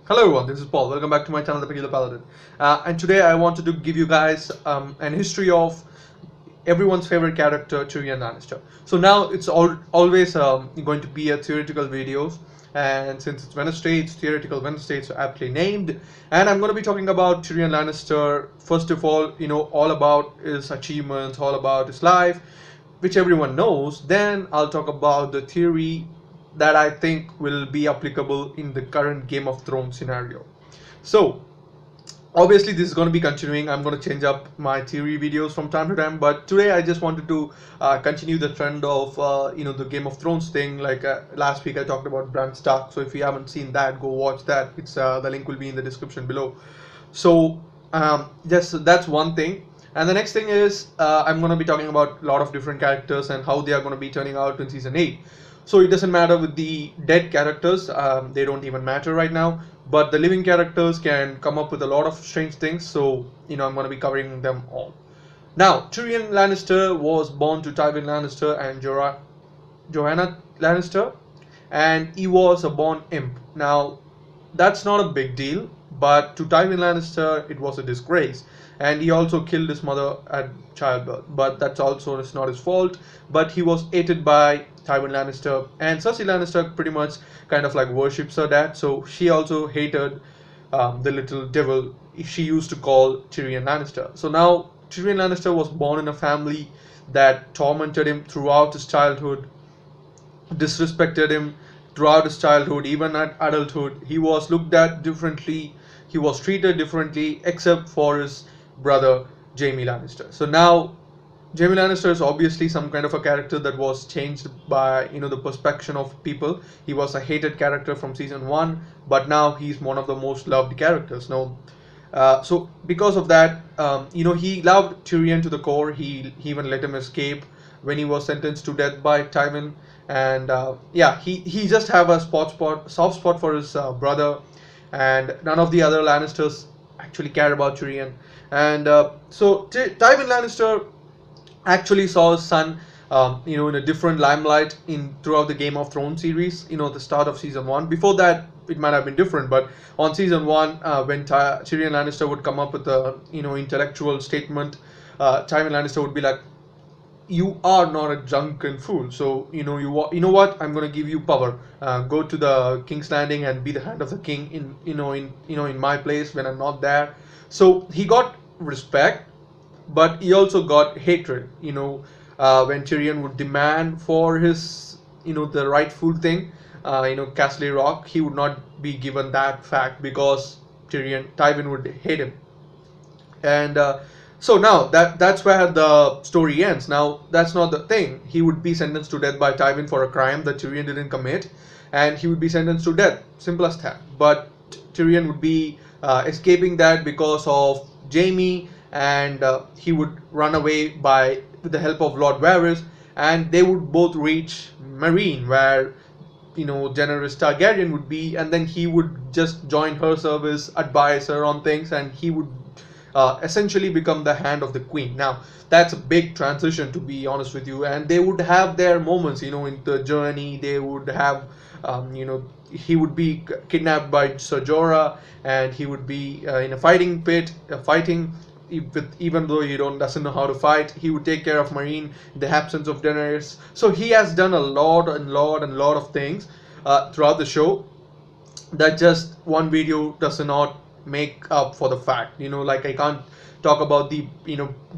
Hello everyone, this is Paul. Welcome back to my channel, The Peculiar Paladin. And today I wanted to give you guys an history of everyone's favorite character, Tyrion Lannister. So now it's always going to be a theoretical videos, and since it's Wednesday, it's Theoretical Wednesday, so aptly named. And I'm going to be talking about Tyrion Lannister. First of all, all about his achievements, all about his life, which everyone knows. Then I'll talk about the theory that I think will be applicable in the current Game of Thrones scenario. So obviously this is going to be continuing. I'm going to change up my theory videos from time to time, but today I just wanted to continue the trend of the Game of Thrones thing. Like last week I talked about Bran Stark, so if you haven't seen that, go watch that. It's the link will be in the description below. So just that's one thing. And the next thing is I'm going to be talking about a lot of different characters and how they are going to be turning out in season 8. So it doesn't matter with the dead characters, they don't even matter right now, but the living characters can come up with a lot of strange things, so I'm going to be covering them all. Now, Tyrion Lannister was born to Tywin Lannister and Joanna Lannister, and he was a born imp. Now, that's not a big deal, but to Tywin Lannister it was a disgrace, and he also killed his mother at childbirth, but that's also not his fault. But he was hated by Tywin Lannister, and Cersei Lannister pretty much kind of like worships her dad, so she also hated the little devil she used to call Tyrion Lannister. So now Tyrion Lannister was born in a family that tormented him throughout his childhood, disrespected him throughout his childhood. Even at adulthood he was looked at differently, he was treated differently, except for his brother Jaime Lannister. So now Jaime Lannister is obviously some kind of a character that was changed by the perception of people. He was a hated character from season 1, but now he's one of the most loved characters. Now so because of that, he loved Tyrion to the core. He even let him escape when he was sentenced to death by Tywin. And yeah, he just have a soft spot for his brother, and none of the other Lannisters actually care about Tyrion. And so Tywin Lannister actually saw his son in a different limelight in throughout the Game of Thrones series. The start of season 1. Before that it might have been different, but on season 1, when Tyrion Lannister would come up with a intellectual statement, Tywin Lannister would be like, you are not a drunken fool, so you know what, I'm going to give you power. Go to the King's Landing and be the hand of the king in my place when I'm not there. So he got respect, but he also got hatred. When Tyrion would demand for his the rightful thing, Castle Rock, he would not be given that fact because Tywin would hate him. And so now that's where the story ends. Now that's not the thing. He would be sentenced to death by Tywin for a crime that Tyrion didn't commit, and he would be sentenced to death. Simple as that. But Tyrion would be escaping that because of Jaime, and he would run away with the help of Lord Varys, and they would both reach Meereen, where Daenerys Targaryen would be, and then he would just join her service, advise her on things, and he would essentially become the hand of the queen. Now that's a big transition, to be honest with you, and they would have their moments in the journey. They would have he would be kidnapped by Ser Jorah, and he would be in a fighting pit, fighting. Even though he doesn't know how to fight, he would take care of Meereen in the absence of Daenerys. So he has done a lot of things throughout the show that just one video does not make up for the fact. Like I can't talk about the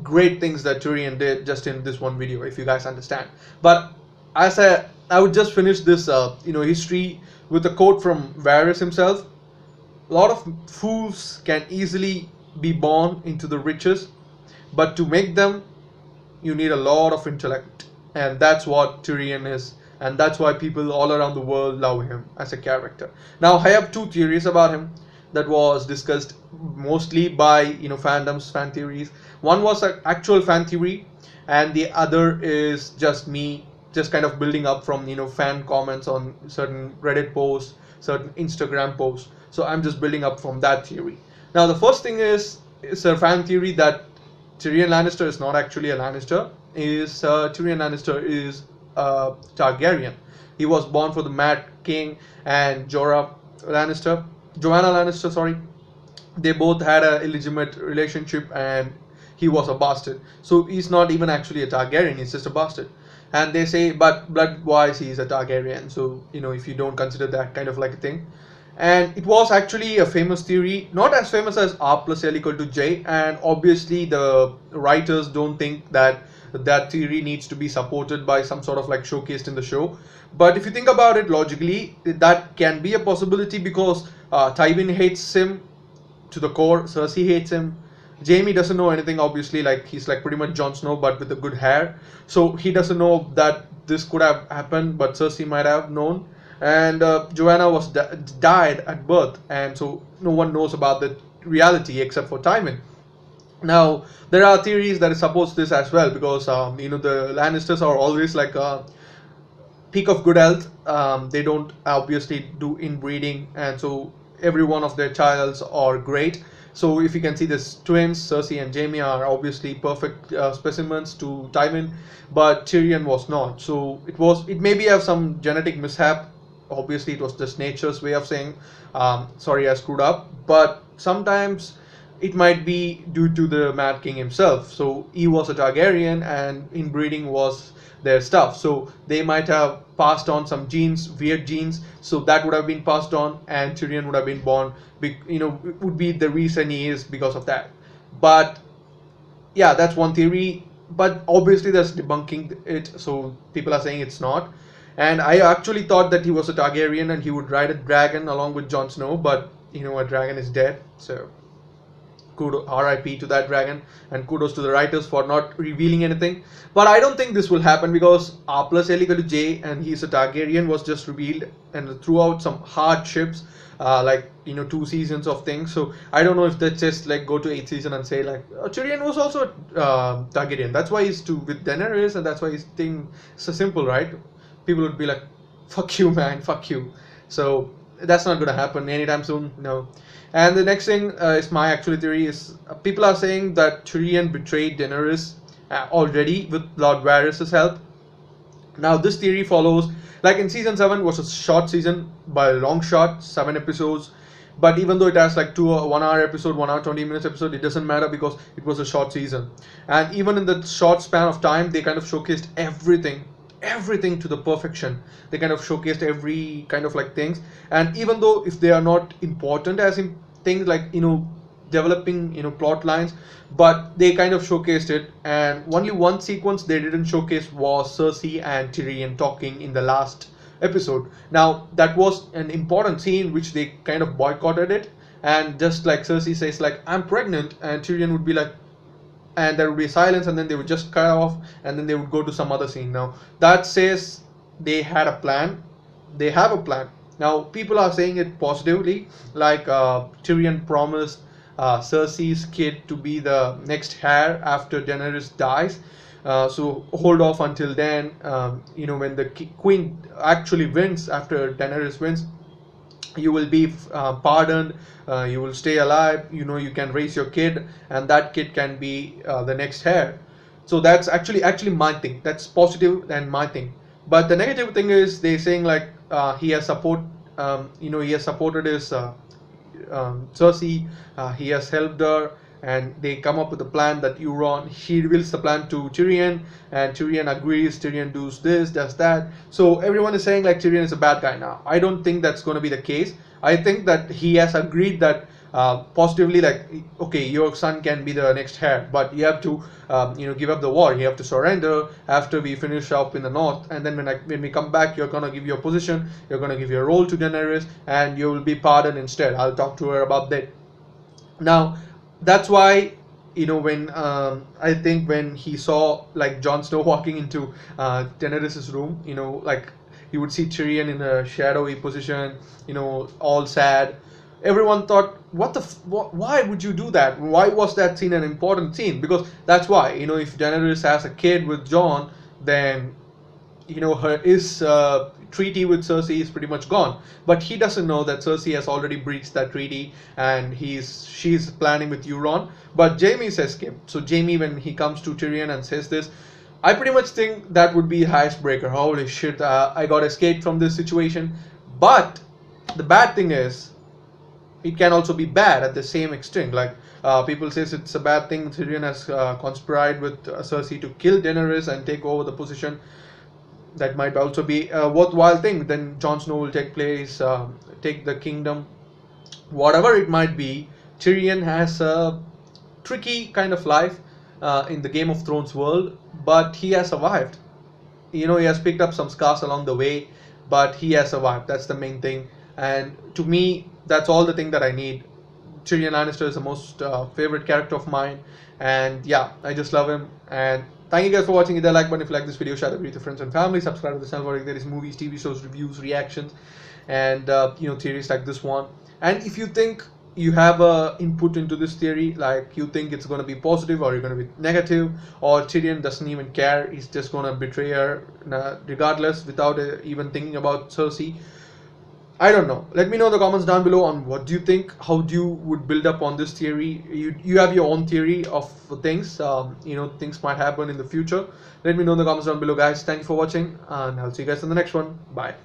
great things that Tyrion did just in this one video, if you guys understand. But as I would just finish this history with a quote from Varys himself. A lot of fools can easily be born into the riches, but to make them you need a lot of intellect, and that's what Tyrion is, and that's why people all around the world love him as a character. Now I have two theories about him that was discussed mostly by fandoms, fan theories. One was an actual fan theory, and the other is just me just kind of building up from fan comments on certain Reddit posts, certain Instagram posts. So I'm just building up from that theory. Now the first thing is a fan theory that Tyrion Lannister is not actually a Lannister. Tyrion Lannister is Targaryen. He was born for the Mad King and Jorah Lannister. Joanna Lannister, sorry, they both had a illegitimate relationship, and he was a bastard. So he's not even actually a Targaryen, he's just a bastard. And they say, but blood wise, he's a Targaryen. So, if you don't consider that kind of like a thing. And it was actually a famous theory, not as famous as R plus L equal to J. And obviously, the writers don't think that that theory needs to be supported by some sort of like showcased in the show. But if you think about it logically, that can be a possibility because Tywin hates him to the core. Cersei hates him. Jaime doesn't know anything, obviously, like he's like pretty much Jon Snow but with the good hair. So he doesn't know that this could have happened, but Cersei might have known. And Joanna was died at birth, and so no one knows about the reality except for Tywin. Now there are theories that support this as well because the Lannisters are always like peak of good health. They don't obviously do inbreeding, and so every one of their childs are great. So if you can see, this twins Cersei and Jaime are obviously perfect specimens to Tywin, but Tyrion was not. So it maybe have some genetic mishap. Obviously it was just nature's way of saying sorry, I screwed up. But sometimes it might be due to the Mad King himself. So he was a Targaryen and inbreeding was their stuff. So they might have passed on some genes, weird genes. So that would have been passed on, and Tyrion would have been born. It would be the reason he is because of that. But yeah, that's one theory. But obviously there's debunking it. So people are saying it's not. And I actually thought that he was a Targaryen and he would ride a dragon along with Jon Snow. But a dragon is dead. So kudos, RIP to that dragon, and kudos to the writers for not revealing anything. But I don't think this will happen because R plus L equal to J and he's a Targaryen was just revealed, and throughout some hardships, like 2 seasons of things. So I don't know if they just like go to 8th season and say like Tyrion was also Targaryen. That's why he's with Daenerys, and that's why he's thing so simple, right? People would be like, "Fuck you, man, fuck you." So that's not gonna happen anytime soon. No. And the next thing is my actual theory is people are saying that Tyrion betrayed Daenerys already with Lord Varys' help. Now this theory follows, like in season 7 was a short season by a long shot, 7 episodes. But even though it has like 1 hour episode, 1 hour 20 minutes episode, it doesn't matter because it was a short season. And even in the short span of time, they kind of showcased everything to the perfection. They kind of showcased every kind of like things. And even though if they are not important as in things like developing plot lines, but they kind of showcased it. And only one sequence they didn't showcase was Cersei and Tyrion talking in the last episode. Now that was an important scene which they kind of boycotted it, and just like Cersei says like I'm pregnant, and Tyrion would be like, and there would be silence, and then they would just cut off, and then they would go to some other scene. Now that says they had a plan. They have a plan. Now people are saying it positively, like Tyrion promised Cersei's kid to be the next heir after Daenerys dies. So hold off until then. When the queen actually wins, after Daenerys wins, you will be pardoned, you will stay alive, you can raise your kid, and that kid can be the next heir. So that's actually my thing. That's positive and my thing. But the negative thing is they saying like he has he has supported his Cersei, he has helped her, and they come up with a plan that he reveals the plan to Tyrion, and Tyrion agrees. Tyrion does this, does that. So everyone is saying like Tyrion is a bad guy now. I don't think that's going to be the case. I think that he has agreed that positively, like, okay, your son can be the next heir, but you have to give up the war. You have to surrender after we finish up in the north, and then when we come back, you're gonna give your position, you're gonna give your role to Daenerys, and you will be pardoned instead. I'll talk to her about that. Now that's why when I think when he saw like Jon Snow walking into Daenerys' room, like you would see Tyrion in a shadowy position, all sad. Everyone thought, why would you do that? Why was that scene an important scene? Because that's why, if Daenerys has a kid with Jon, then his treaty with Cersei is pretty much gone. But he doesn't know that Cersei has already breached that treaty, and she's planning with Euron. But Jaime's escaped. So Jaime, when he comes to Tyrion and says this, I pretty much think that would be icebreaker. Holy shit, I got escaped from this situation. But the bad thing is, it can also be bad at the same extent. Like people says it's a bad thing Tyrion has conspired with Cersei to kill Daenerys and take over the position. That might also be a worthwhile thing. Then Jon Snow will take the kingdom. Whatever it might be, Tyrion has a tricky kind of life in the Game of Thrones world, but he has survived. You know, he has picked up some scars along the way, but he has survived. That's the main thing. And to me, that's all the thing that I need. Tyrion Lannister is the most favorite character of mine, and yeah, I just love him. And thank you guys for watching. Hit that like button if you like this video, share it with your friends and family, subscribe to the channel where there is movies, TV shows, reviews, reactions, and theories like this one. And if you think you have a input into this theory, like you think it's going to be positive or you're going to be negative, or Tyrion doesn't even care, he's just going to betray her regardless without even thinking about Cersei, I don't know. Let me know in the comments down below on what do you think, how do you would build up on this theory. You have your own theory of things, things might happen in the future. Let me know in the comments down below, guys. Thank you for watching, and I'll see you guys in the next one. Bye.